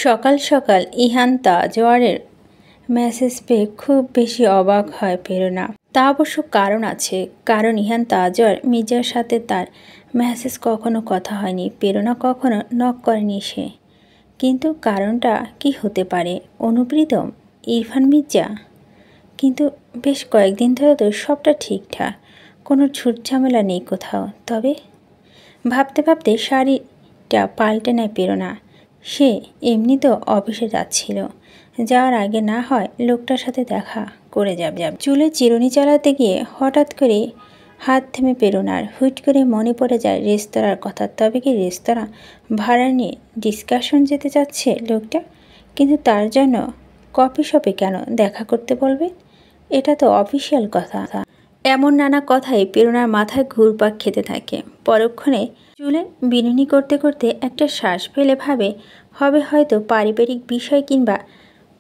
সকাল সকাল ইহান তাজওয়ারের মেসেজ পেয়ে খুব বেশি অবাক হয় প্রেরণা। তা অবশ্য কারণ আছে, কারণ ইহান তাজওয়ার মির্জার সাথে তার মেসেজ কখনো কথা হয়নি, প্রেরণা কখনো নক করেনি সে। কিন্তু কারণটা কি হতে পারে? অনুপ্রীতম, ইরফান মির্জা? কিন্তু বেশ কয়েকদিন ধরে তো সবটা ঠিকঠাক, কোনো ছুট ঝামেলা নেই কোথাও। তবে ভাবতে ভাবতে শাড়িটা পাল্টে নেয় প্রেরণা। সে এমনি তো অফিসে যাচ্ছিল, যাওয়ার আগে না হয় লোকটার সাথে দেখা করে যাবে। চুলে চিরুনি চালাতে গিয়ে হঠাৎ করে হাত থেমে প্রেরণার। হুট করে মনে পড়ে যায় রেস্তোরাঁর কথা। তবে কি রেস্তোরাঁ ভাড়া নিয়ে ডিসকাশন যেতে চাচ্ছে লোকটা? কিন্তু তার জন্য কফি শপে কেন দেখা করতে বলবে? এটা তো অফিসিয়াল কথা। এমন নানা কথাই প্রেরণার মাথায় ঘুরপাক খেতে থাকে। পরক্ষণে চুলে বিনুনি করতে করতে একটা শ্বাস ফেলে ভাবে, হবে হয়তো পারিবারিক বিষয় কিংবা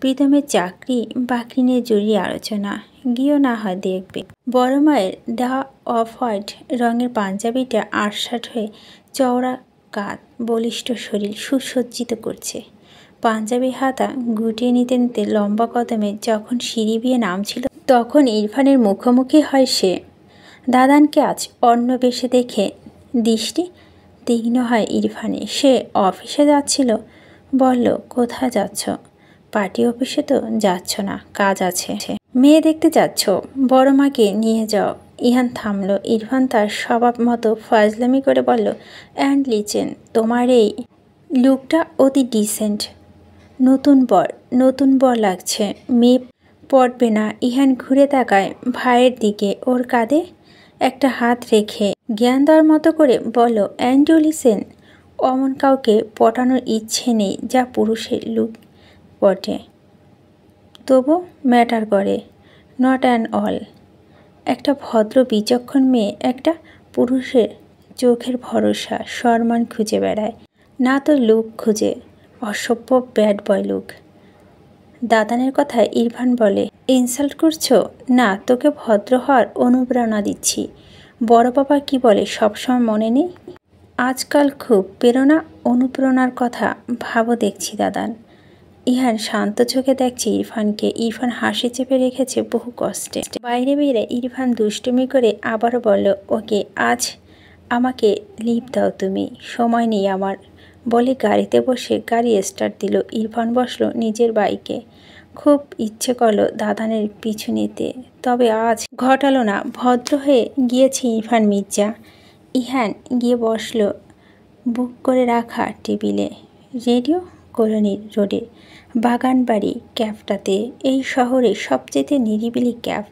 প্রীতমের চাকরি বাকরি নিয়ে জড়িয়ে আলোচনা। গিয়েও না হয় দেখবে। বড় মায়ের দেওয়া অফ হোয়াইট রঙের পাঞ্জাবিটা আটসাট হয়ে চওড়া কাঁধ, বলিষ্ঠ শরীর সুসজ্জিত করছে। পাঞ্জাবি হাতা গুটিয়ে নিতে নিতে লম্বা কদমে যখন সিঁড়ি বেয়ে নামছিল, তখন ইরফানের মুখোমুখি হয় সে। দাদানকে আজ অন্য বেশে দেখে দৃষ্টি তীক্ষ্ণ হয় ইরফানে। সে অফিসে যাচ্ছিল, বলল, কোথায় যাচ্ছ? পার্টি অফিসে তো যাচ্ছ না, কাজ আছে। মেয়ে দেখতে যাচ্ছ? বড় মাকে নিয়ে যাও। ইহান থামল। ইরফান তার স্বভাব মতো ফাজলামি করে বলল, অ্যান্ড লিচেন, তোমার এই লুকটা অতি ডিসেন্ট। নতুন বর লাগছে। মেয়ে পড়বে না। ইহান ঘুরে তাকায় ভাইয়ের দিকে। ওর কাঁধে একটা হাত রেখে জ্ঞান দেওয়ার মতো করে বলল, অ্যান্ড ইউ লিসেন, অমন কাউকে পটানোর ইচ্ছে নেই যা পুরুষের লুক বটে, তবু ম্যাটার করে। Not an all. একটা ভদ্র বিচক্ষণ মেয়ে একটা পুরুষের চোখের ভরসা, সম্মান খুঁজে বেড়ায়, না তো লুক খুঁজে। অসভ্য ব্যাড বয় লুক। দাদানের কথায় ইরফান বলে, ইনসাল্ট করছো? না, তোকে ভদ্র হওয়ার অনুপ্রেরণা দিচ্ছি। বড় বাবা কি বলে সবসময় মনে নেই? আজকাল খুব প্রেরণা অনুপ্রেরণার কথা ভাবো দেখছি দাদান। ইহান শান্ত চোখে দেখছে ইরফানকে। ইরফান হাসি চেপে রেখেছে বহু কষ্টে। বাইরে বেরে ইরফান দুষ্টুমি করে আবারও বলল, ওকে, আজ আমাকে লিভ দাও তুমি, সময় নেই আমার। বলে গাড়িতে বসে গাড়ি স্টার্ট দিল। ইরফান বসলো নিজের বাইকে। খুব ইচ্ছে করলো দাদানের পিছু নিতে, তবে আজ ঘটালো না। ভদ্র হয়ে গিয়েছে ইরফান মির্জা। ইহান গিয়ে বসলো বুক করে রাখা টেবিলে, রেডিও কলোনি রোডে বাগানবাড়ি ক্যাবটাতে। এই শহরে সবচেয়ে নিরিবিলি ক্যাব।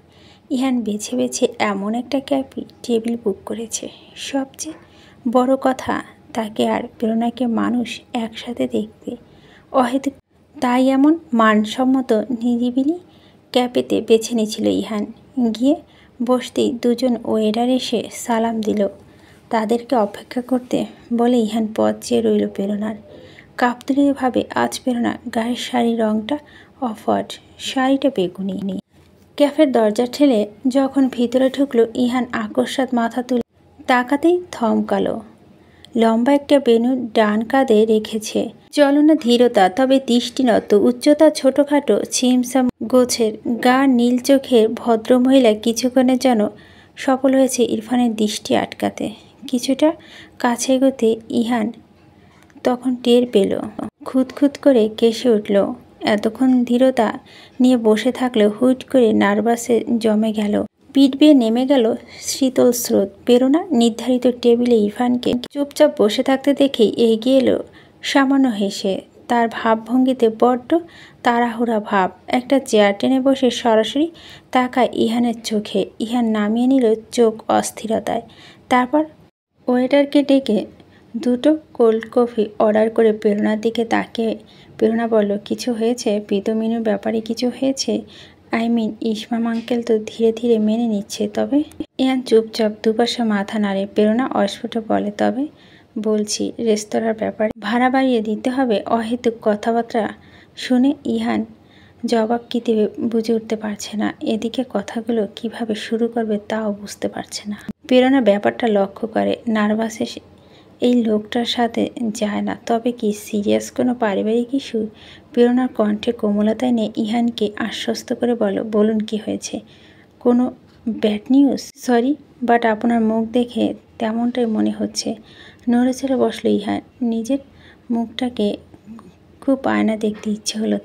ইহান বেছে বেছে এমন একটা ক্যাবই টেবিল বুক করেছে। সবচেয়ে বড় কথা, তাকে আর প্রেরণাকে মানুষ একসাথে দেখতে অহেতুক, তাই এমন মানসম্মত নিরিবিলি ক্যাফেতে বেছে নিয়েছিল ইহান। গিয়ে বসতেই দুজন ওয়েটার এসে সালাম দিল। তাদেরকে অপেক্ষা করতে বলে ইহান পথ চেয়ে রইল প্রেরণার। কাপদুলিভাবে আজ প্রেরণা গায়ের শাড়ির রঙটা অফ হোয়াইট, শাড়িটা বেগুনি। ক্যাফের দরজা ঠেলে যখন ভিতরে ঢুকলো, ইহান আকস্মাৎ মাথা তুলে তাকাতেই থমকালো। লম্বা একটা বেনু ডান কাঁধে রেখেছে। চলনা ধীরতা, তবে দৃষ্টিনত উচ্চতা। ছোটোখাটো ছিমছাম গোছের গা, নীল চোখের ভদ্রমহিলা কিছুক্ষণের যেন সফল হয়েছে ইরফানের দৃষ্টি আটকাতে। কিছুটা কাছে এগোতে ইহান তখন টের পেল, খুঁতখুত করে কেসে উঠল। এতক্ষণ ধীরতা নিয়ে বসে থাকলেও হুট করে নার্ভাসে জমে গেল, পিঠ বেয়ে নেমে গেল শীতল স্রোত। প্রেরণা নির্ধারিত টেবিলে ইরফানকে চুপচাপ বসে থাকতে দেখেই এগিয়ে এলো সামান্য হেসে। তার ভাবভঙ্গিতে বড্ড তাড়াহুড়া ভাব। একটা চেয়ার টেনে বসে সরাসরি তাকায় ইহানের চোখে। ইহান নামিয়ে নিল চোখ অস্থিরতায়। তারপর ওয়েটারকে ডেকে দুটো কোল্ড কফি অর্ডার করে প্রেরণার দিকে তাকিয়ে প্রেরণা বলল, কিছু হয়েছে? প্রীতমিনুর ব্যাপারে কিছু হয়েছে? আই মিন, ইসমাম আঙ্কেল তো ধীরে ধীরে মেনে নিচ্ছে। তবে ইহান চুপচাপ দুপাশে মাথা নাড়ে। প্রেরণা অস্ফুট বলে, তবে বলছি রেস্তোরাঁর ব্যাপারে ভাড়া বাড়িয়ে দিতে হবে। অহেতুক কথাবার্তা শুনে ইহান জবাব কী দেবে বুঝে উঠতে পারছে না। এদিকে কথাগুলো কিভাবে শুরু করবে তাও বুঝতে পারছে না। প্রেরণা ব্যাপারটা লক্ষ্য করে। নার্ভাসে এই লোকটার সাথে যায় না। তবে কি সিরিয়াস কোনো পারিবারিক ইস্যু? প্রেরণার কণ্ঠে কোমলতা এনে ইহানকে আশ্বস্ত করে বলুন কি হয়েছে? কোনো ব্যাড নিউজ? সরি, বাট আপনার মুখ দেখে তেমনটাই মনে হচ্ছে। নড়ে চড়ে বসল ইহান। নিজের মুখটাকে খুব আয়না দেখতে ইচ্ছে হলো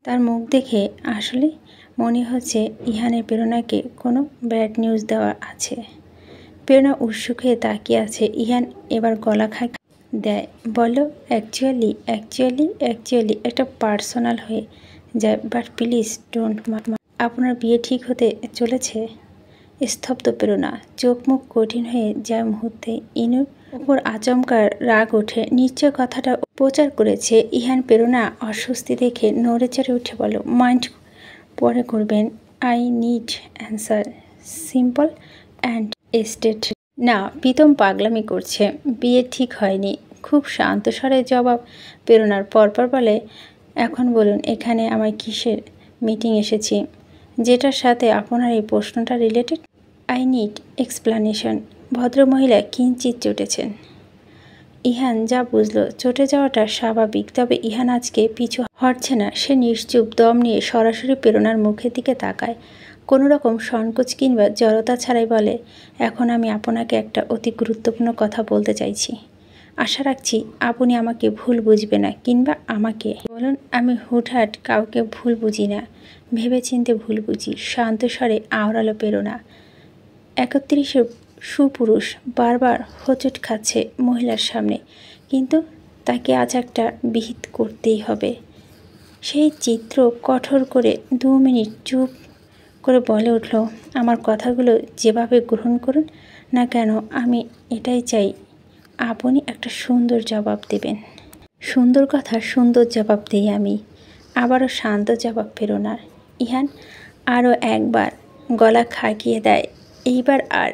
তার মুখ দেখে আসলে মনে হচ্ছে ইহানের প্রেরণাকে কোনো ব্যাড নিউজ দেওয়া আছে। প্রেরণা উৎসুক হয়ে তাকিয়ে আছে। ইহান এবার গলা খাঁক দেয়, বলো অ্যাকচুয়ালি একটা পার্সোনাল হয়ে যায়, বাট প্লিজ ডোন্ট। আপনার বিয়ে ঠিক হতে চলেছে? স্তব্ধ প্রেরণা, চোখ মুখ কঠিন হয়ে যায় মুহূর্তে। ইনুর উপর আচমকা রাগ ওঠে। নিশ্চয় কথাটা প্রচার করেছে। ইহান প্রেরণা অস্বস্তি দেখে নড়ে চড়ে উঠে মাইন্ড পরে করবেন। I need answer, simple and state. না, প্রীতম পাগলামি করছে। বিয়ে ঠিক হয়নি। খুব শান্ত স্বরে জবাব প্রেরণার। পরপর বলে, এখন বলুন এখানে আমার কিসের মিটিং এসেছি, যেটার সাথে আপনার এই প্রশ্নটা রিলেটেড? I need explanation. ভদ্রমহিলা কিঞ্চিত চটেছেন। ইহান যা বুঝলো চটে যাওয়াটা স্বাভাবিক, তবে ইহান আজকে পিছু হটছে না। সে নিশ্চুপ দম নিয়ে সরাসরি প্রেরণার মুখের দিকে তাকায়। কোনো রকম সংকোচ কিংবা জড়তা ছাড়াই বলে, এখন আমি আপনাকে একটা অতি গুরুত্বপূর্ণ কথা বলতে চাইছি। আশা রাখছি আপনি আমাকে ভুল বুঝবে না, কিংবা আমাকে বলুন। আমি হুটহাট কাউকে ভুল বুঝি না, ভেবেচিন্তে ভুল বুঝি। শান্ত স্বরে আওড়ালো প্রেরণা। 31-এর সুপুরুষ বারবার হোঁচট খাচ্ছে মহিলার সামনে, কিন্তু তাকে আজ একটা বিহিত করতেই হবে। সেই চিত্র কঠোর করে 2 মিনিট চুপ করে বলে উঠল, আমার কথাগুলো যেভাবে গ্রহণ করুন না কেন, আমি এটাই চাই আপনি একটা সুন্দর জবাব দেবেন। সুন্দর কথা সুন্দর জবাব দেই আমি। আবারও শান্ত জবাব প্রেরণার। ইহান আরও একবার গলা খাকিয়ে দেয়। এইবার আর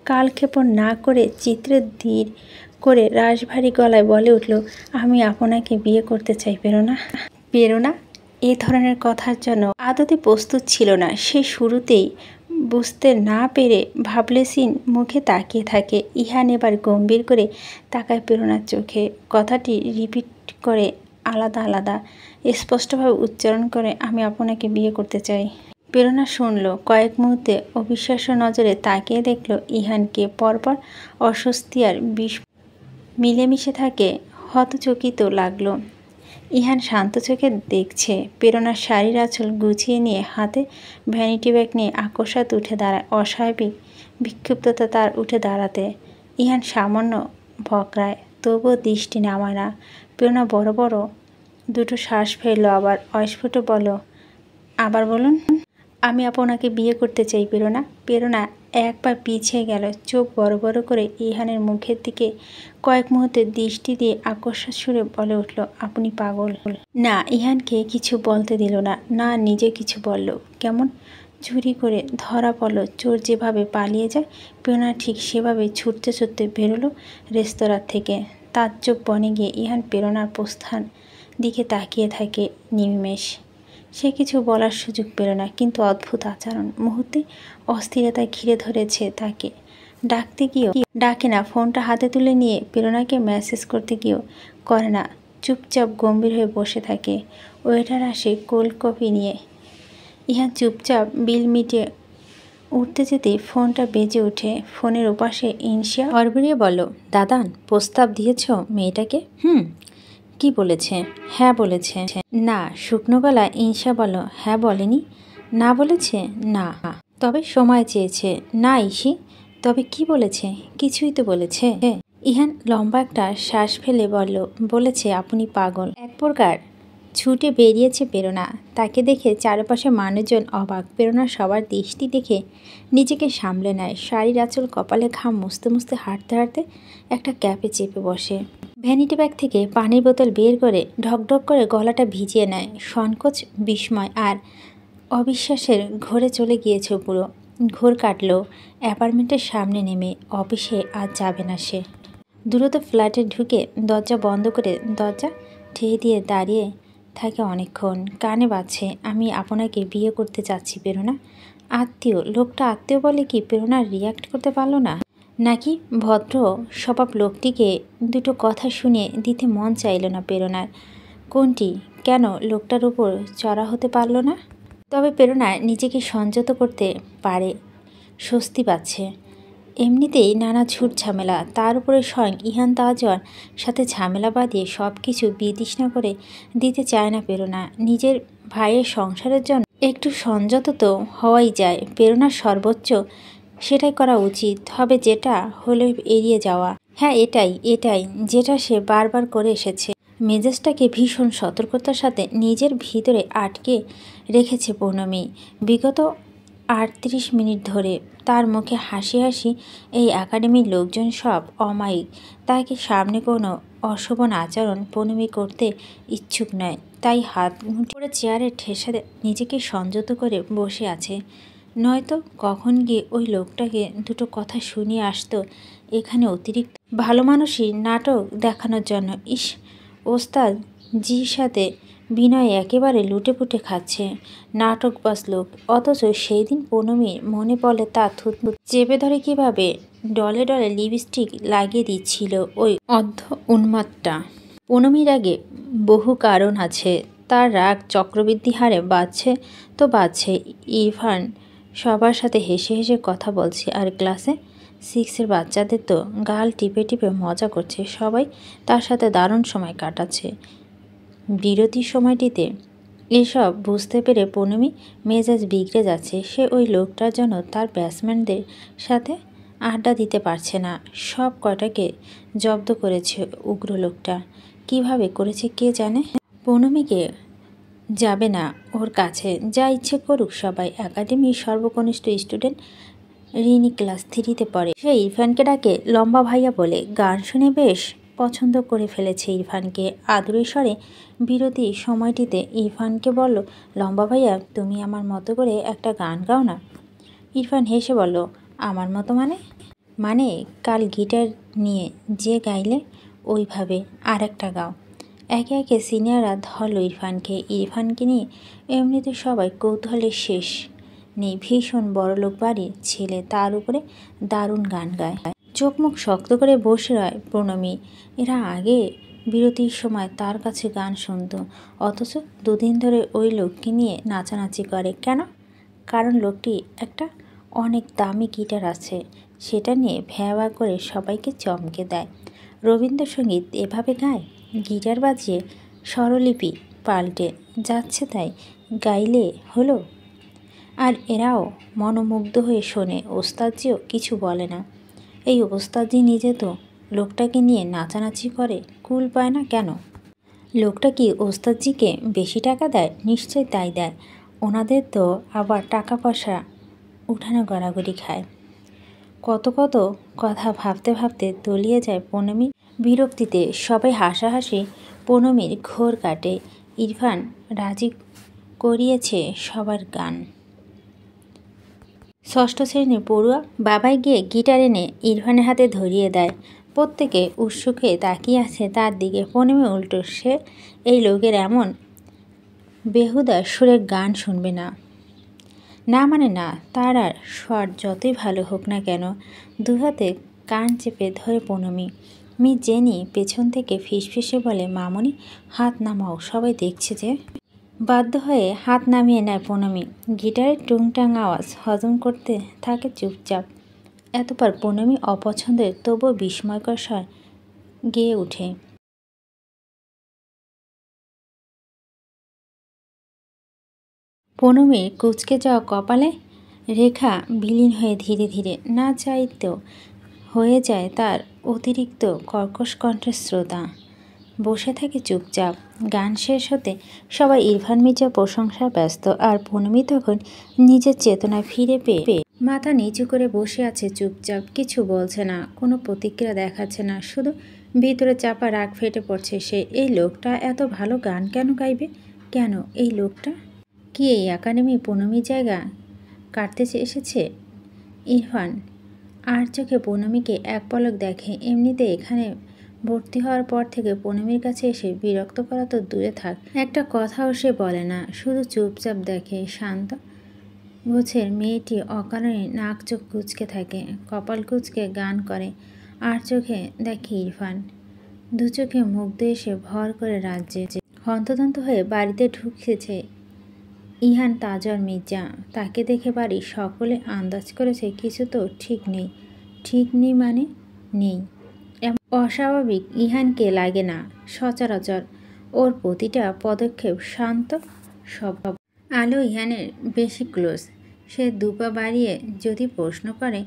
কালক্ষেপণ না করে চিত্রের ধীর করে রাশভারী গলায় বলে উঠল, আমি আপনাকে বিয়ে করতে চাই প্রেরণা। প্রেরণা এ ধরনের কথার জন্য আদতে প্রস্তুত ছিল না। সে শুরুতেই বুঝতে না পেরে ভাবলেশীন মুখে তাকিয়ে থাকে। ইহান এবার গম্ভীর করে তাকায় প্রেরণার চোখে। কথাটি রিপিট করে আলাদা আলাদা স্পষ্টভাবে উচ্চারণ করে, আমি আপনাকে বিয়ে করতে চাই। প্রেরণা শুনল। কয়েক মুহূর্তে অবিশ্বাস্য নজরে তাকিয়ে দেখল ইহানকে। পরপর অস্বস্তি আর বিষ মিলেমিশে থাকে। হতচকিত লাগলো। ইহান শান্ত চোখে দেখছে। প্রেরণার শাড়ির আঁচল গুছিয়ে নিয়ে হাতে ভ্যানিটি ব্যাগ নিয়ে আকস্মাত উঠে দাঁড়ায়। অস্বাভাবিক বিক্ষিপ্ততা তার উঠে দাঁড়াতে ইহান সামান্য ভকরায়, তবুও দৃষ্টি নামায় না। প্রেরণা বড় বড় দুটো শ্বাস ফেলল। আবার অস্ফুট আবার বলুন, আমি আপনাকে বিয়ে করতে চাই প্রেরণা। প্রেরণা একবার পিছিয়ে গেল, চোখ বড় বড় করে ইহানের মুখের দিকে কয়েক মুহূর্তে দৃষ্টি দিয়ে আকস্মাত সুরে বলে উঠল, আপনি পাগল। না, ইহানকে কিছু বলতে দিল না, না নিজে কিছু বলল। কেমন চুরি করে ধরা পড়ল চোর যেভাবে পালিয়ে যায়, প্রেরণা ঠিক সেভাবে ছুটতে ছুটতে বেরোলো রেস্তোরাঁ থেকে। তাজ্জব বনে গিয়ে ইহান প্রেরণার প্রস্থান দিকে তাকিয়ে থাকে নিমেষ। সে কিছু বলার সুযোগ পেল না, কিন্তু অদ্ভুত আচরণ মুহূর্তে অস্থিরতায় ঘিরে ধরেছে তাকে। ডাকতে গিয়েও ডাকে না, ফোনটা হাতে তুলে নিয়ে প্রেরণাকে মেসেজ করতে গিয়েও করে না। চুপচাপ গম্ভীর হয়ে বসে থাকে। ওয়েটার আসে কোল্ড কফি নিয়ে। ইহান চুপচাপ বিল মিটিয়ে উঠতে যেতেই ফোনটা বেজে ওঠে। ফোনের ওপাশে ইনশিয়া হড়বড়িয়ে বলল, দাদান প্রস্তাব দিয়েছ মেয়েটাকে? কি বলেছে? হ্যাঁ বলেছে। না। শুকনো গলায় ইনশা বলল, হ্যাঁ বলেনি? না বলেছে? না। তবে সময় চেয়েছে? না ইসি। তবে কি বলেছে? কিছুই তো বলেছে। ইহান লম্বা একটা শ্বাস ফেলে বলেছে আপনি পাগল। এক প্রকার ছুটে বেরিয়েছে প্রেরণা। তাকে দেখে চারপাশে মানুষজন অবাক। প্রেরণা সবার দৃষ্টি দেখে নিজেকে সামলে নেয়। শাড়ির আঁচল কপালে ঘাম মুছতে মুছতে হাঁটতে হাঁটতে একটা ক্যাপে চেপে বসে। ভ্যানিটি ব্যাগ থেকে পানির বোতল বের করে ঢকঢক করে গলাটা ভিজিয়ে নেয়। সংকোচ, বিস্ময় আর অবিশ্বাসের ঘোরে চলে গিয়েছে পুরো। ঘোর কাটল অ্যাপার্টমেন্টের সামনে নেমে। অফিসে আজ যাবে না সে। দ্রুত ফ্ল্যাটে ঢুকে দরজা বন্ধ করে দরজা ঠেয়ে দিয়ে দাঁড়িয়ে থাকে অনেকক্ষণ। কানে বাজছে, আমি আপনাকে বিয়ে করতে চাচ্ছি প্রেরণা। আত্মীয় লোকটা আত্মীয় বলে কি প্রেরণা রিয়াক্ট করতে পারল না। নাকি ভদ্র স্বভাব লোকটিকে দুটো কথা শুনিয়ে দিতে মন চাইল না প্রেরণার। কোনটি? কেন লোকটার উপর চড়া হতে পারল না? তবে প্রেরণা নিজেকে সংযত করতে পারে, স্বস্তি পাচ্ছে। এমনিতেই নানা ঝুট ঝামেলা, তার উপরে স্বয়ং ইহান তাজওয়ার সাথে ঝামেলা বাঁধিয়ে সব কিছু বিতৃষ্ণা করে দিতে চায় না প্রেরণা। নিজের ভাইয়ের সংসারের জন্য একটু সংযত তো হওয়াই যায়। প্রেরণার সর্বোচ্চ সেটাই করা উচিত হবে, যেটা হলে এড়িয়ে যাওয়া। হ্যাঁ, এটাই যেটা সে বারবার করে এসেছে। মেজাজটাকে ভীষণ সতর্কতার সাথে নিজের ভিতরে আটকে রেখেছে পৌর্ণমী। বিগত ৩৮ মিনিট ধরে তার মুখে হাসি হাসি। এই একাডেমির লোকজন সব অমায়িক, তাকে সামনে কোনো অশোভন আচরণ পৌর্ণমী করতে ইচ্ছুক নয়। তাই হাত মুঠো করে চেয়ারে ঠেসে নিজেকে সংযত করে বসে আছে। নয়তো কখন গিয়ে ওই লোকটাকে দুটো কথা শুনিয়ে আসতো এখানে অতিরিক্ত ভালো মানুষই নাটক দেখানোর জন্য। ইস, ওস্তাদ জির সাথে বিনয় একেবারে লুটেপুটে খাচ্ছে, নাটকবাজ লোক। অথচ সেই দিন পৌর্ণমীর মনে পড়ে তার থুতমুত চেপে ধরে কীভাবে ডলে ডলে লিপস্টিক লাগিয়ে দিচ্ছিল ওই অর্ধ উন্মাদটা। পৌর্ণমীর আগে বহু কারণ আছে, তার রাগ চক্রবৃদ্ধি হারে বাড়ছে তো বাড়ছে। ইরফান সবার সাথে হেসে হেসে কথা বলছে, আর ক্লাসে 6-এর বাচ্চাদের তো গাল টিপে টিপে মজা করছে। সবাই তার সাথে দারুণ সময় কাটাচ্ছে। বিরতির সময়টিতে এসব বুঝতে পেরে পৌর্ণমী মেজাজ বিগড়ে যাচ্ছে। সে ওই লোকটার জন্য তার ব্যাটসম্যানদের সাথে আড্ডা দিতে পারছে না। সব কটাকে জব্দ করেছে উগ্র লোকটা। কিভাবে করেছে কে জানে। পৌর্ণমীকে যাবে না ওর কাছে, যা ইচ্ছে করুক সবাই। একাডেমির সর্বকনিষ্ঠ স্টুডেন্ট রিনি ক্লাস 3-তে পড়ে। সে ইরফানকে ডাকে লম্বা ভাইয়া বলে। গান শুনে বেশ পছন্দ করে ফেলেছে ইরফানকে। আদুরে স্বরে বিরতির সময়টিতে ইরফানকে বলল, লম্বা ভাইয়া, তুমি আমার মতো করে একটা গান গাও না। ইরফান হেসে বলল, আমার মতো মানে কাল গিটার নিয়ে যে গাইলে ওইভাবে আর একটা গাও। একে একে সিনিয়ররা ধরল ইরফানকে নিয়ে এমনিতে সবাই কৌতূহলের শেষ নেই। ভীষণ বড়লোক বাড়ির ছেলে, তার উপরে দারুণ গান গায়। চোখ মুখ শক্ত করে বসে রয় পৌর্ণমী। এরা আগে বিরতির সময় তার কাছে গান শুনত, অথচ দুদিন ধরে ওই লোককে নিয়ে নাচানাচি করে। কেন? কারণ লোকটি একটা অনেক দামি গিটার আছে, সেটা নিয়ে ভ্যাবা করে সবাইকে চমকে দেয়। রবীন্দ্রসঙ্গীত এভাবে গায়, গিটার বাজিয়ে স্বরলিপি পাল্টে যাচ্ছে, তাই গাইলে হলো। আর এরাও মনোমুগ্ধ হয়ে শোনে। ওস্তাদজিও কিছু বলে না। এই ওস্তাদজি নিজে তো লোকটাকে নিয়ে নাচানাচি করে, কুল পায় না কেন? লোকটা কি ওস্তাদজিকে বেশি টাকা দেয়? নিশ্চয় তাই দেয়। ওনাদের তো আবার টাকা পয়সা উঠানো গড়াগড়ি খায়। কত কথা ভাবতে ভাবতে তলিয়ে যায় পৌর্ণমী বিরক্তিতে। সবাই হাসাহাসি পৌর্ণমীর ঘোর কাটে। ইরফান রাজি করিয়েছে সবার গান। 6ষ্ঠ শ্রেণীর পড়ুয়া বাবাই গিয়ে গিটার এনে ইরফানের হাতে ধরিয়ে দেয়। প্রত্যেকে উৎসুক হয়ে তাকিয়ে আছে তার দিকে। পৌর্ণমী উল্টো, সে এই লোকের এমন বেহুদা সুরের গান শুনবে না। না মানে না, তার আর স্বর যতই ভালো হোক না কেন। দুহাতে কান চেপে ধরে পৌর্ণমী। মিস জেনি পেছন থেকে ফিসফিসে বলে, মামনি হাত নামাও, সবাই দেখছে যে। বাধ্য হয়ে হাত নামিয়ে নেয় পৌর্ণমী। গিটারের টুংটাং আওয়াজ হজম করতে থাকে চুপচাপ। এতবার পৌর্ণমী অপছন্দের তবুও বিস্ময়কর স্বর গেয়ে ওঠে। পৌর্ণমীর কুঁচকে যাওয়া কপালে রেখা বিলীন হয়ে ধীরে ধীরে না চাইতেও হয়ে যায় তার অতিরিক্ত কর্কশ কণ্ঠের শ্রোতা। বসে থাকে চুপচাপ। গান শেষ হতে সবাই ইরফান মির্জার প্রশংসায় ব্যস্ত, আর পৌর্ণমী তখন নিজের চেতনায় ফিরে পেয়ে মাথা নিচু করে বসে আছে চুপচাপ। কিছু বলছে না, কোনো প্রতিক্রিয়া দেখাচ্ছে না, শুধু ভিতরে চাপা রাগ ফেটে পড়ছে সে। এই লোকটা এত ভালো গান কেন গাইবে? কেন? এই লোকটা কি এই একাডেমি পৌর্ণমীর জায়গা কাটতে এসেছে? ইরফান আর চোখে পৌর্ণমীকে এক পলক দেখে। এমনিতে এখানে ভর্তি হওয়ার পর থেকে পৌর্ণমীর কাছে এসে বিরক্ত করা তো দূরে থাক, একটা কথাও সে বলে না, শুধু চুপচাপ দেখে। শান্ত গোছের মেয়েটি অকারণে নাক চোখ কুঁচকে থাকে, কপাল কুঁচকে গান করে, আর চোখে দেখে ইরফান। দু চোখে মুগ্ধ এসে ভর করে রাজ্যে হন্তদন্ত হয়ে বাড়িতে ঢুকেছে ইহান, তাজর, মির্জা। তাকে দেখে বাড়ির সকলে আন্দাজ করেছে কিছু তো ঠিক নেই। ঠিক নেই মানে নেই, অস্বাভাবিক ইহানকে লাগে না। সচরাচর ওর প্রতিটা পদক্ষেপ শান্ত স্বভাব। আলো ইহানের বেশি ক্লোজ। সে দুপা বাড়িয়ে যদি প্রশ্ন করে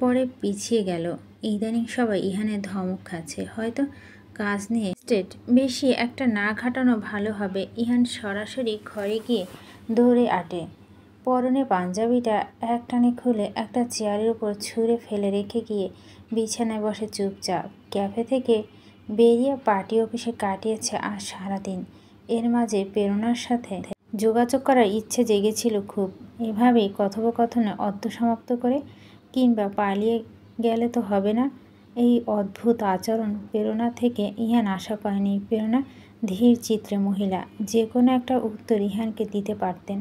পরে পিছিয়ে গেল। ইদানিং সবাই ইহানের ধমক খাচ্ছে, হয়তো কাজ নিয়ে স্টেট বেশি একটা না ঘাটানো ভালো হবে। ইহান সরাসরি ঘরে গিয়ে দৌড়ে আটে, পরনে পাঞ্জাবিটা একটানে খুলে একটা চেয়ারের উপর ছুঁড়ে ফেলে রেখে গিয়ে বিছানায় বসে চুপচাপ। ক্যাফে থেকে বেরিয়ে পার্টি অফিসে কাটিয়েছে আজ সারাদিন। এর মাঝে প্রেরণার সাথে যোগাযোগ করার ইচ্ছে জেগেছিল খুব। এভাবেই কথোপকথনে অর্ধসমাপ্ত করে কিংবা পালিয়ে গেলে তো হবে না। এই অদ্ভুত আচরণ প্রেরণা থেকে ইহান আশা করেনি। প্রেরণা ধীর চিত্রে মহিলা, যে কোনো একটা উত্তর ইহানকে দিতে পারতেন।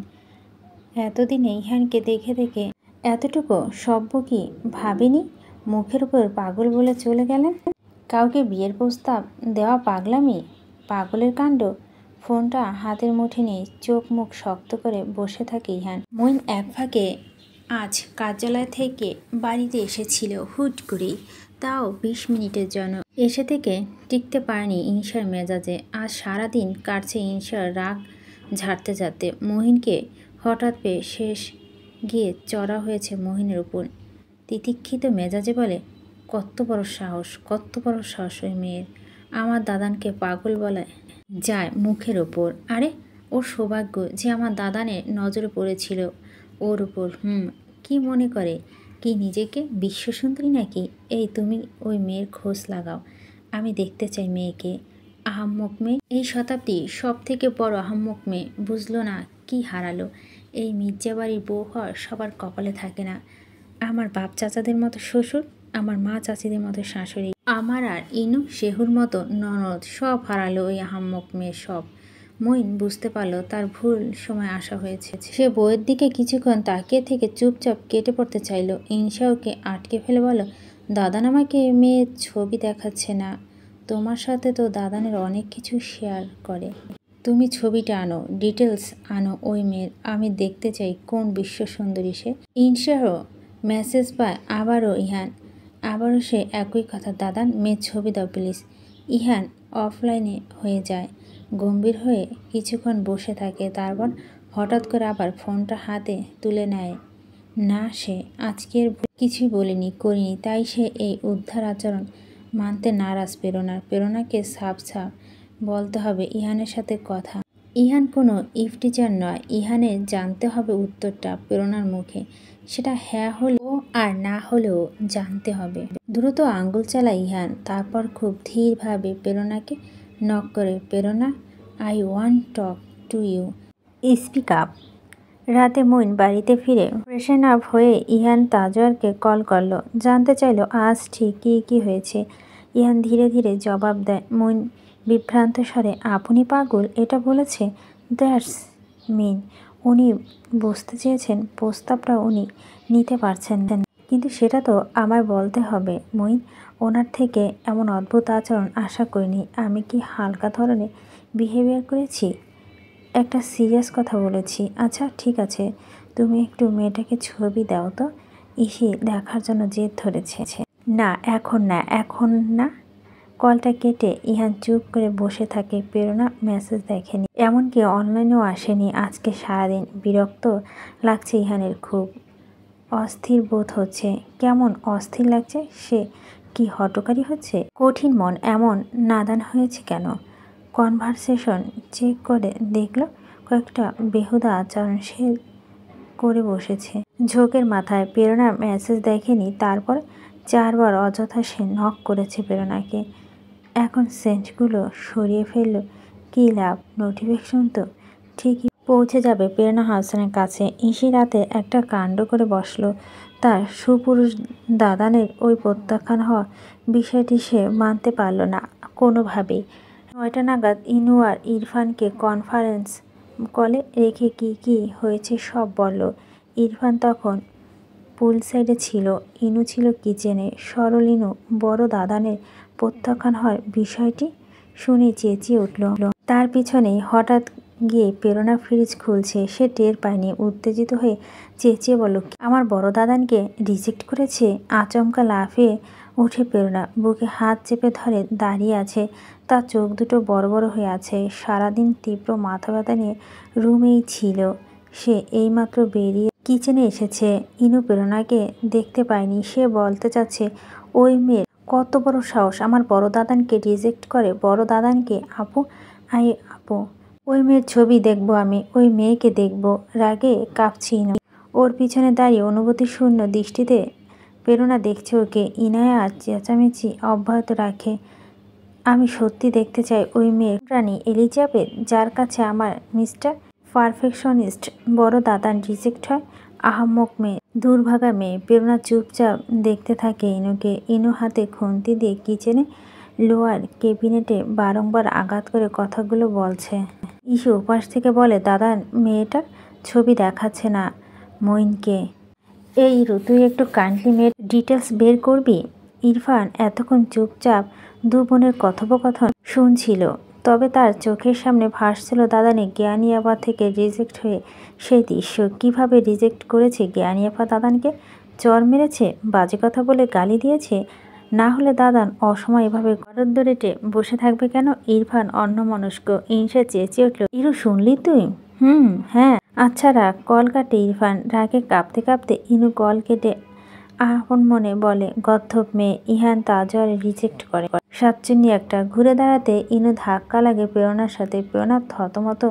এতদিনে ইহানকে দেখে দেখে এতটুকু সভ্য কি ভাবেনি। মুখের উপর পাগল বলে চলে গেলেন। কাউকে বিয়ের প্রস্তাব দেওয়া পাগলামি, পাগলের কাণ্ড। ফোনটা হাতের মুঠে নিয়ে চোখ মুখ শক্ত করে বসে থাকে ইহান। মইন এক ফাঁকে আজ কার্যালয় থেকে বাড়িতে এসেছিল হুট করেই, তাও 20 মিনিটের জন্য। এসে থেকে টিকতে পারেনি ইনসার মেজাজে। আজ সারাদিন কাটছে ইনসার রাগ ঝাড়তে ঝাড়তে। মহিনকে হঠাৎ পেয়ে শেষ গিয়ে চড়া হয়েছে মহিনের উপর। তিতিক্ষিত মেজাজে বলে, কত বড় সাহস, কত বড় সাহস ওই মেয়ের আমার দাদানকে পাগল বলায় যায় মুখের ওপর। আরে ওর সৌভাগ্য যে আমার দাদানের নজরে পড়েছিল ওর উপর। কি মনে করে কি নিজেকে বিশ্বসুন্দরী নাকি? এই তুমি ওই মেয়ের খোঁজ লাগাও, আমি দেখতে চাই মেয়েকে। আহাম্মক মেয়ে, এই শতাব্দী সব থেকে বড় আহাম্মক মেয়ে। বুঝলো না কি হারালো। এই মির্জা বাড়ির বউ হওয়ার সবার কপালে থাকে না। আমার বাপ চাচাদের মতো শ্বশুর, আমার মা চাচিদের মতো শাশুড়ি, আমার আর ইনু শেহুর মতো ননদ, সব হারালো ওই আহাম্মক মেয়ে সব। মইন বুঝতে পারলো তার ভুল সময় আসা হয়েছে। সে বইয়ের দিকে কিছুক্ষণ তাকিয়ে থেকে চুপচাপ কেটে পড়তে চাইল। ইনসা ওকে আটকে ফেলে বলল, দাদান আমাকে মেয়ের ছবি দেখাচ্ছে না। তোমার সাথে তো দাদানের অনেক কিছু শেয়ার করে। তুমি ছবিটা আনো, ডিটেলস আনো ওই মেয়ের। আমি দেখতে চাই কোন বিশ্ব সুন্দরী সে। ইনসারও মেসেজ পায় আবারও ইহান। আবারও সে একই কথা, দাদান মেয়ের ছবি দাও প্লিজ। ইহান অফলাইনে হয়ে যায়, গম্ভীর হয়ে কিছুক্ষণ বসে থাকে। তারপর হঠাৎ করে আবার ফোনটা হাতে তুলে নেয়। না, সে আজকের কিছুই বলেনি, করিনি, তাই সে এই উদ্ধার আচরণ মানতে নারাজ প্রেরণার। প্রেরণাকে সাফ সাফ বলতে হবে ইহানের সাথে কথা। ইহান কোনো ইফটিজার নয়। ইহানের জানতে হবে উত্তরটা প্রেরণার মুখে। সেটা হ্যাঁ হলেও আর না হলেও জানতে হবে। দ্রুত আঙ্গুল চালায় ইহান, তারপর খুব ধীরভাবে প্রেরণাকে নক করে, Prerna, I want talk to you, speak up. রাতে মইন বাড়িতে ফিরে ফ্রেশন আপ হয়ে ইহান তাজওয়ারকে কল করলো, জানতে চাইল আজ ঠিক কী হয়েছে। ইহান ধীরে ধীরে জবাব দেয়। মইন বিভ্রান্ত স্বরে, আপনি পাগল এটা বলেছে? দ্যাটস মিন, উনি বুঝতে চেয়েছেন প্রস্তাবটা উনি নিতে পারছেন, কিন্তু সেটা তো আমায় বলতে হবে। মইন, ওনার থেকে এমন অদ্ভুত আচরণ আশা করিনি। আমি কি হালকা ধরনের বিহেভিয়ার করেছি? একটা সিরিয়াস কথা বলেছি। আচ্ছা ঠিক আছে, তুমি একটু মেয়েটাকে ছবি দাও তো, ইসি দেখার জন্য জেদ ধরেছে। না এখন না, এখন না। কলটা কেটে ইহান চুপ করে বসে থাকে। প্রেরণা মেসেজ দেখেনি, এমনকি অনলাইনেও আসেনি আজকে সারাদিন। বিরক্ত লাগছে ইহানের, খুব অস্থির বোধ হচ্ছে। কেমন অস্থির লাগছে? সে কি হঠকারী হচ্ছে? কঠিন মন এমন নাদান হয়েছে কেন? কনভারসেশন চেক করে দেখলো কয়েকটা বেহুদা আচরণ সে করে বসেছে। ঝোঁকের মাথায় প্রেরণার মেসেজ দেখেনি। তারপর 4 বার অযথা সে নক করেছে প্রেরণাকে। এখন সেন্টগুলো সরিয়ে ফেললো, কী লাভ? নোটিফিকেশন তো ঠিকই পৌঁছে যাবে প্রেরণা হাসানের কাছে। ইসি রাতে একটা কাণ্ড করে বসলো। তার সুপুরুষ দাদানের ওই প্রত্যাখ্যান হওয়া বিষয়টি সে মানতে পারল না কোনোভাবেই। 9টা নাগাদ ইনু আর ইরফানকে কনফারেন্স কলে রেখে কি হয়েছে সব বলল। ইরফান তখন পুল সাইডে ছিল, ইনু ছিল কিচেনে। সরল ইনু বড় দাদানের প্রত্যাখ্যান হওয়ার বিষয়টি শুনে চেঁচিয়ে উঠল। তার পিছনেই হঠাৎ গিয়ে প্রেরণা ফ্রিজ খুলছে। সে টের পায়নি। উত্তেজিত হয়ে চেঁচিয়ে বলল, আমার বড় দাদানকে রিজেক্ট করেছে? আচমকা লাফিয়ে উঠে প্রেরণা, বুকে হাত চেপে ধরে দাঁড়িয়ে আছে। তার চোখ দুটো বড় বড় হয়ে আছে। সারাদিন তীব্র মাথা ব্যথা নিয়ে রুমেই ছিল সে। এইমাত্র বেরিয়ে কিচেনে এসেছে। ইনু প্রেরণাকে দেখতে পায়নি। সে বলতে চাচ্ছে, ওই মেয়ের কত বড় সাহস আমার বড় দাদানকে রিজেক্ট করে। বড় দাদানকে? আপু, আপু, ওই মেয়ের ছবি দেখবো আমি, ওই মেয়েকে দেখবো। রাগে কাঁপছি ইনু। ওর পিছনে দাঁড়িয়ে অনুভূতি শূন্য দৃষ্টিতে প্রেরণা দেখছে ওকে। ইনায়া চেঁচামেচি অব্যাহত রাখে, আমি সত্যি দেখতে চাই ওই মেয়ের প্রাণী এলিজাবেথ, যার কাছে আমার মিস্টার পারফেকশনিস্ট বড় দাদান রিজেক্ট হয়। আহাম্মক মেয়ে, দুর্ভাগা মেয়ে। প্রেরণা চুপচাপ দেখতে থাকে ইনুকে। ইনু হাতে খুন্তি দিয়ে কিচেনে লোয়ার ক্যাবিনেটে বারংবার আঘাত করে কথাগুলো বলছে। ইসু উপাস থেকে বলে, দাদা মেয়েটার ছবি দেখাচ্ছে না মইনকে। এই ইরু, তুই একটু কাইন্ডলি মেয়ের ডিটেলস বের করবি? ইরফান এতক্ষণ চুপচাপ দু বোনের কথোপকথন শুনছিল। তবে তার চোখের সামনে ভাসছিল দাদানে জ্ঞানিয়াপা থেকে রিজেক্ট হয়ে সেই দৃশ্য। কিভাবে রিজেক্ট করেছে জ্ঞানিয়াপা দাদানকে? চর মেরেছে? বাজে কথা বলে গালি দিয়েছে? না হলে দাদান অসময় এভাবে গড়াদ্দরেটে বসে থাকবে কেন? ইরফান অন্যমনস্ক ইনসে চেঁচিয়ে উঠল, ইরু শুনলি তুই? হ্যাঁ। আচ্ছা রাগ। কল কাটে ইরফান। রাগে কাঁপতে কাঁপতে ইনু কল কেটে আপন মনে বলে, গর্ধব মেয়ে, ইহান তাজওয়ারে রিজেক্ট করে। সাতচুন্নি একটা। ঘুরে দাঁড়াতে ইনু ধাক্কা লাগে প্রেরণার সাথে। প্রেরণা থতমত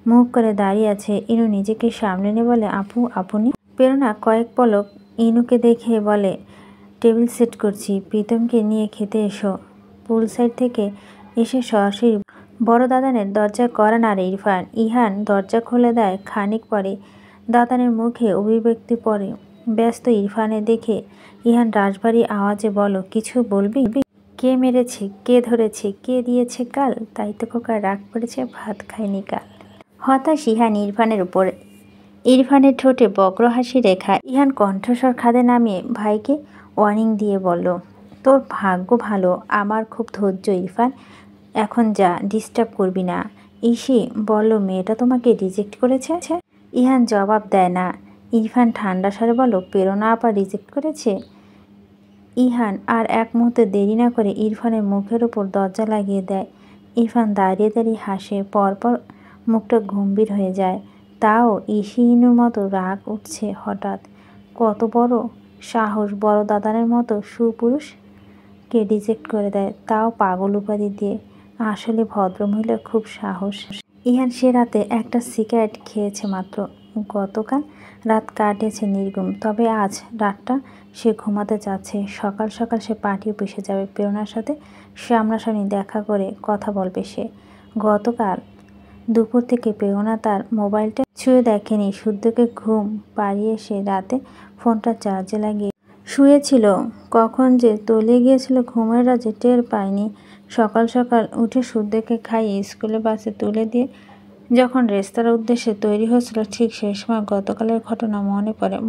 মুখ করে দাঁড়িয়ে আছে। ইনু নিজেকে সামলে নিয়ে বলে, আপু, আপনি? প্রেরণা কয়েক পলক ইনুকে দেখে বলে, টেবিল সেট করছি, প্রীতমকে নিয়ে খেতে এসো। পুল সাইড থেকে এসে সরাসরি বড় দাদানের দরজায় কড়া নাড়ে ইরফান। ইহান দরজা খুলে দেয়। খানিক পরে দাদানের মুখে অভিব্যক্তি পড়ে। ব্যস্ত ইরফানে দেখে ইহান রাশভারী আওয়াজে বলো, কিছু বলবি? কে মেরেছে? কে ধরেছে? কে দিয়েছে কাল? তাই তো খোকা রাগ করেছে, ভাত খায়নি কাল। হতাশ ইহান ইরফানের উপর। ইরফানের ঠোঁটে বক্র হাসি রেখা। ইহান কণ্ঠস্বর খাদে নামিয়ে ভাইকে ওয়ার্নিং দিয়ে বলল, তোর ভাগ্য ভালো, আমার খুব ধৈর্য ইরফান, এখন যা, ডিস্টার্ব করবি না। ইসি বলল, মেয়েটা তোমাকে রিজেক্ট করেছে? ইহান জবাব দেয় না। ইরফান ঠান্ডা স্বরে বলল, প্রেরণা আপা রিজেক্ট করেছে? ইহান আর এক মুহূর্তে দেরি না করে ইরফানের মুখের ওপর দরজা লাগিয়ে দেয়। ইরফান দাঁড়িয়ে দাঁড়িয়ে হাসে। পরপর মুখটা গম্ভীর হয়ে যায়। তাও ইসি ইনুর মতো রাগ উঠছে হঠাৎ। কত বড় সাহস বড় দাদানের মতো সুপুরুষকে রিজেক্ট করে দেয়, তাও পাগল উপাধি দিয়ে। আসলে ভদ্রমহিলার খুব সাহস। ইহান সে রাতে একটা সিগারেট খেয়েছে মাত্র। গতকাল রাত কাটিয়েছে নির্ঘুম। তবে আজ রাতটা সে ঘুমাতে যাচ্ছে। সকাল সকাল সে পার্টি অফিসে যাবে। প্রেরণার সাথে সামনাসামনি দেখা করে কথা বলবে সে। গতকাল দুপুর থেকে প্রেরণা তার মোবাইলটা ছুঁয়ে দেখেনি। শুদ্ধকে ঘুম পাড়িয়ে সে রাতে ফোনটা চার্জে লাগিয়ে শুয়েছিল। কখন যে তলিয়ে গিয়েছিল ঘুমের রাজে টের পায়নি। সকাল সকাল উঠে শুদ্ধকে খাইয়ে স্কুলে বাসে তুলে দিয়ে যখন রেস্তোরাঁর উদ্দেশ্যে তৈরি হয়েছিল, ঠিক সেই সময় গতকালের ঘটনা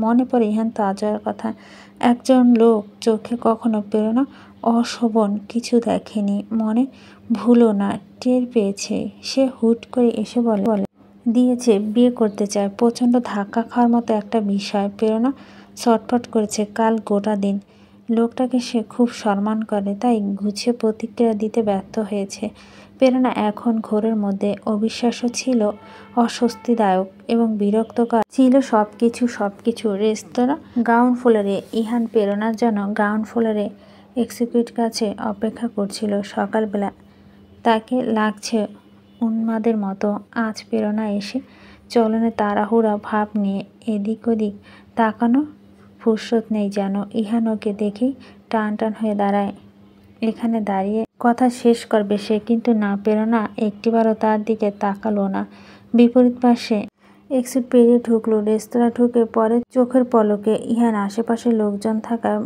মনে পড়ে ইহান তাজওয়ার কথা। একজন লোক চোখে কখনো প্রেরণা অশোভন কিছু দেখেনি, মনে ভুলও না, টের পেয়েছে। সে হুট করে এসে বলে দিয়েছে বিয়ে করতে চায়। প্রচণ্ড ধাক্কা খাওয়ার মতো একটা বিষয়। প্রেরণা ছটফট করেছে কাল গোটা দিন। লোকটাকে সে খুব সম্মান করে, তাই গুছিয়ে প্রতিক্রিয়া দিতে ব্যর্থ হয়েছে। প্রেরণা এখন ঘোরের মধ্যে। অবিশ্বাস্য ছিল, অস্বস্তিদায়ক এবং বিরক্তকর ছিল সবকিছু। রেস্তোরাঁ গ্রাউন্ড ফ্লোরে। ইহান প্রেরণার জন্য গ্রাউন্ড ফ্লোরে এক্সিকিউট কাছে অপেক্ষা করছিল। সকালবেলা তাকে লাগছে উন্মাদের মতো। আজ প্রেরণা এসে চলনে তাড়াহুড়া ভাব নিয়ে এদিক ওদিক তাকানো ফুরসত নেই যেন। ইহান ওকে দেখেই টান হয়ে দাঁড়ায়। এখানে দাঁড়িয়ে কথা শেষ করবে সে, কিন্তু না, প্রেরণা একটিবারও তার দিকে তাকালো না। বিপরীত পাশে এক্সিট পেরিয়ে ঢুকলো। রেস্তোরাঁ ঢুকে পরে চোখের পলকে ইহান আশেপাশে লোকজন থাকায়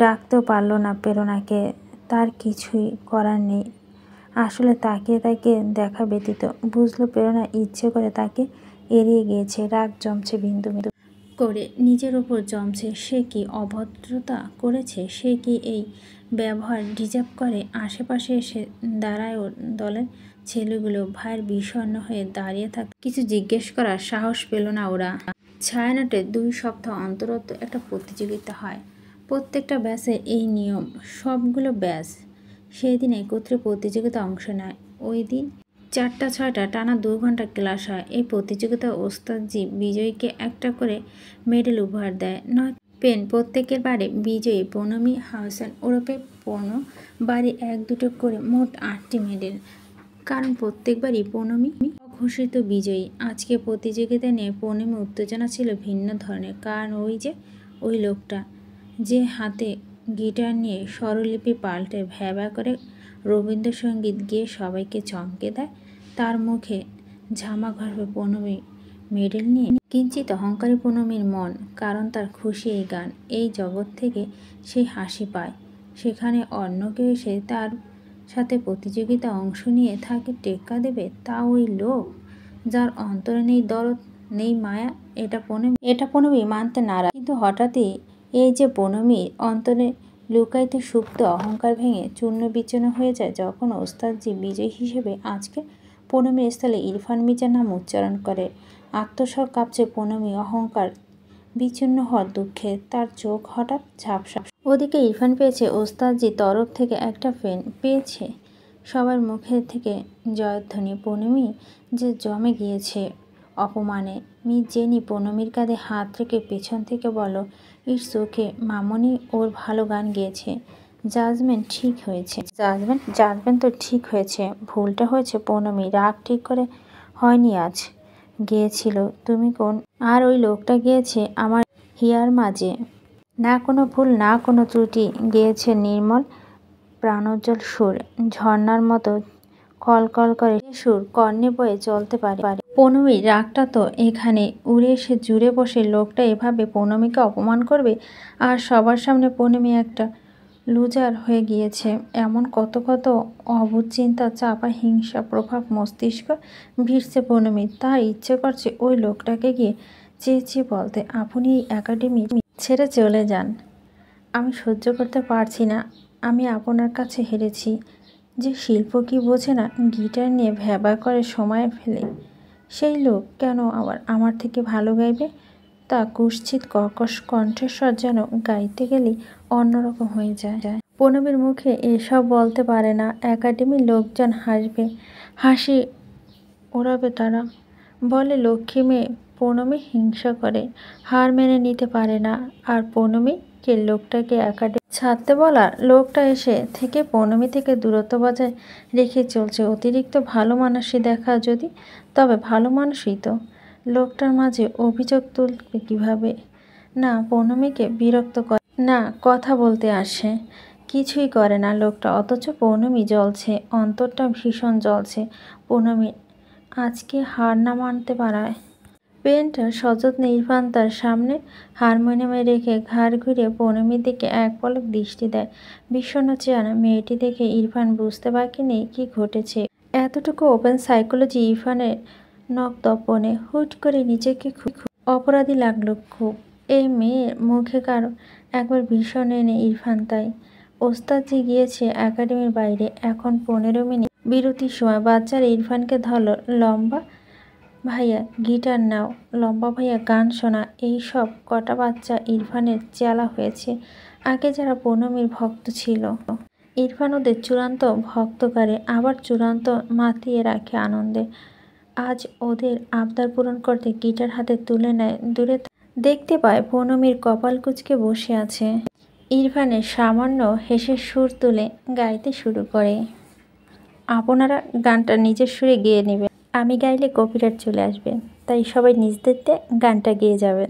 ডাকতেও পারল না প্রেরণাকে। তার কিছুই করার নেই। আসলে তাকিয়ে দেখা ব্যতীত। বুঝলো প্রেরণা ইচ্ছে করে তাকে এড়িয়ে গিয়েছে। রাগ জমছে বিন্দু বিন্দু। করে নিজের ওপর জমছে। সে কি অভদ্রতা করেছে? সে কি এই ব্যবহার ডিজার্ভ করে? আশেপাশে এসে দাঁড়ায় ওর দলের ছেলেগুলো। ভাইয়ের বিষণ্ণ হয়ে দাঁড়িয়ে থাকতে কিছু জিজ্ঞেস করার সাহস পেল না ওরা। ছায়ানটে 2 সপ্তাহ অন্তর একটা প্রতিযোগিতা হয়। প্রত্যেকটা ব্যাচে এই নিয়ম। সবগুলো ব্যাচ সেই দিন একত্রে প্রতিযোগিতা অংশ নেয়। ওই দিন 4টা 6টা টানা 2 ঘন্টা ক্লাস হয়। এই প্রতিযোগিতা ওস্তাদজি বিজয়ীকে একটা করে মেডেল উপহার দেয়। 9 পেন প্রত্যেকের বারে বিজয়ী পনমি হাসান ওরফে পনো বাড়ি 1-2টো করে মোট 8টি মেডেল। কারণ প্রত্যেকবারই পনমি অঘোষিত বিজয়ী। আজকে প্রতিযোগিতা নিয়ে পনমি উত্তেজনা ছিল ভিন্ন ধরনের। কারণ ওই লোকটা যে হাতে গিটার নিয়ে স্বরলিপি পাল্টে ভ্যাবা করে রবীন্দ্রসঙ্গীত গেয়ে সবাইকে চমকে দেয়, তার মুখে ঝামা ঘরবে পনমি মেডেল নিয়ে। কিঞ্চিত অহংকারী পনমির মন, কারণ তার খুশি এই গান, এই জগৎ থেকে সেই হাসি পায়। সেখানে অন্য কেউ এসে তার সাথে প্রতিযোগিতা অংশ নিয়ে থাকে টেক্কা দেবে, তা ওই লোক যার অন্তরে নেই দরদ, নেই মায়া। এটা পনমি মানতে নারাজ। কিন্তু হঠাৎই এই যে পনমির অন্তরে লুকায়িত সুপ্ত অহংকার ভেঙে চূর্ণ বিচূর্ণ হয়ে যায় যখন ওস্তাদজি বিজয়ী হিসেবে আজকে পনমির স্থলে ইরফান মির্জার নাম উচ্চারণ করে। আত্মস্বর কাঁপছে পনমি অহংকার বিচূর্ণ হওয়ার দুঃখে। তার চোখ হঠাৎ ঝাপসা। ওদিকে ইরফান পেয়েছে ওস্তাদজির তরফ থেকে একটা পেন, পেয়েছে সবার মুখে থেকে জয়ধ্বনি। পনমি যে জমে গিয়েছে অপমানে। মিস জেনি পনমির কাঁধে হাত রেখে পেছন থেকে বলো, ইটস ওকে মামনি, ওর ভালো গান গেয়েছে। জাজমেন্ট ঠিক হয়েছে। জাজমেন্ট তো ঠিক হয়েছে, ভুলটা হয়েছে পনমি। রাগ ঠিক করে হয়নি আজ। গেয়েছিল তুমি কোন, আর ওই লোকটা গিয়েছে আমার হিয়ার মাঝে। না কোনো ভুল, না কোনো ত্রুটি। গেয়েছে নির্মল প্রাণোজ্জ্বল সুর, ঝর্ণার মতো কলকল করে সুর কর্ণে বয়ে চলতে পারে। পনমির রাগটা তো এখানে। উড়ে এসে জুড়ে বসে লোকটা এভাবে পনমিকে অপমান করবে, আর সবার সামনে পনমি একটা লুজার হয়ে গিয়েছে। এমন কত কত অবুঝ চিন্তা, চাপা হিংসা প্রভাব মস্তিষ্ক ভিড়ছে পনমির। তার ইচ্ছে করছে ওই লোকটাকে গিয়ে চেঁচিয়ে বলতে, আপনি এই একাডেমি ছেড়ে চলে যান। আমি সহ্য করতে পারছি না। আমি আপনার কাছে হেরেছি। যে শিল্প কি বোঝে না, গিটার নিয়ে ভ্যাবা করে সময় ফেলে, সেই লোক কেন আবার আমার থেকে ভালো গাইবে? তা কুৎসিত কর্কশ কণ্ঠস্বর যেন গাইতে গেলেই অন্যরকম হয়ে যায়। পনমির মুখে এসব বলতে পারে না। একাডেমির লোকজন হাসবে, হাসি ওড়াবে তারা। বলে লক্ষ্মী মেয়ে। পনমি হিংসা করে, হার মেনে নিতে পারে না। আর পনমিকে লোকটাকে একাডেমি ছাড়তে বলা, লোকটা এসে থেকে পনমি থেকে দূরত্ব বজায় রেখে চলছে। অতিরিক্ত ভালো মানুষই দেখা যদি, তবে ভালো মানুষই তো। লোকটার মাঝে অভিযোগ তুলবে কীভাবে? না পনমিকে বিরক্ত করে, না কথা বলতে আসে, কিছুই করে না লোকটা। অথচ পনমি জ্বলছে, অন্তরটা ভীষণ জ্বলছে। পনমি আজকে হার না মানতে পারায়। পেনটা সযত্নে ইরফান তার সামনে হারমোনিয়ামে রেখে ঘাড় ঘুরিয়ে পনমির দিকে এক পলক দৃষ্টি দেয়। বিষণ্ণ চেহারা মেয়েটি দেখে ইরফান বুঝতে বাকি নেই কি ঘটেছে। এতটুকু ওপেন সাইকোলজি ইরফানের নখদর্পণে হুট করে নিজেকে খুব অপরাধী লাগলো খুব। এই মেয়ের মুখে কারো একবার ভীষণ এনে ইরফান তাই। ওস্তাদজি গিয়েছে একাডেমির বাইরে। এখন 15 মিনিট বিরতির সময়। বাচ্চারা ইরফানকে ধরল, লম্বা ভাইয়া গিটার নাও, লম্বা ভাইয়া গান শোনা। এই সব কটা বাচ্চা ইরফানের চেলা হয়েছে। আগে যারা পনমির ভক্ত ছিল, ইরফান ওদের চূড়ান্ত ভক্ত করে, আবার চূড়ান্ত মাতিয়ে রাখে আনন্দে। আজ ওদের আবদার পূরণ করতে গিটার হাতে তুলে নেয়। দূরে দেখতে পায় পনমির কপাল কুঁচকে বসে আছে। ইরফানের সামান্য হেসে সুর তুলে গাইতে শুরু করে। আপনারা গানটা নিজের সুরে গেয়ে নেবেন, আমি গাইলে কপিরাইট চলে আসবে, তাই সবাই নিজেদের গানটা গেয়ে যাবেন।